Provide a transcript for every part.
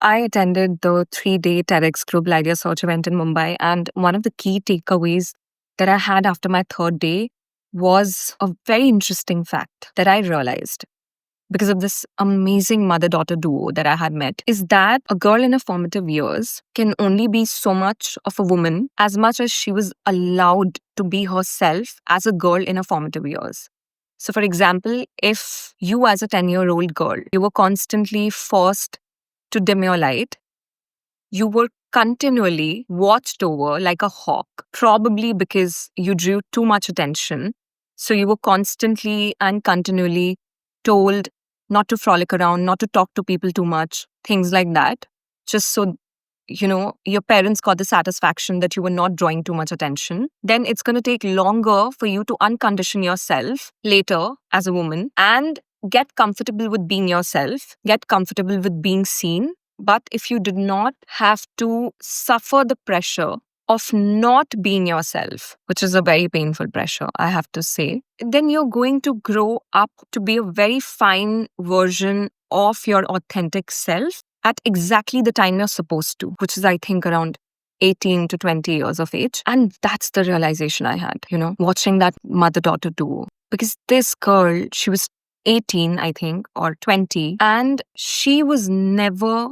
I attended the 3-day TEDx Global Idea Search event in Mumbai, and one of the key takeaways that I had after my third day was a very interesting fact that I realized because of this amazing mother-daughter duo that I had met, is that a girl in her formative years can only be so much of a woman as much as she was allowed to be herself as a girl in her formative years. So, for example, if you as a 10-year-old girl, you were constantly forced to dim your light, you were continually watched over like a hawk, probably because you drew too much attention. So you were constantly and continually told not to frolic around, not to talk to people too much, things like that, just so your parents got the satisfaction that you were not drawing too much attention. Then it's going to take longer for you to uncondition yourself later as a woman and get comfortable with being yourself, get comfortable with being seen. But if you did not have to suffer the pressure of not being yourself, which is a very painful pressure, I have to say, then you're going to grow up to be a very fine version of your authentic self at exactly the time you're supposed to, which is, I think, around 18 to 20 years of age. And that's the realization I had, watching that mother-daughter duo. Because this girl, she was 18, I think, or 20, and she was never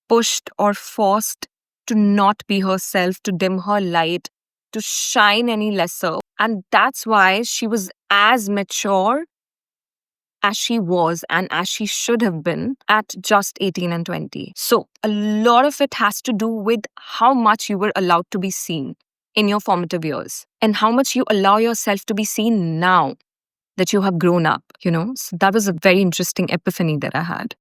pushed or forced to not be herself, to dim her light, to shine any lesser. And that's why she was as mature as she was and as she should have been at just 18 and 20. So a lot of it has to do with how much you were allowed to be seen in your formative years and how much you allow yourself to be seen now that you have grown up, So that was a very interesting epiphany that I had.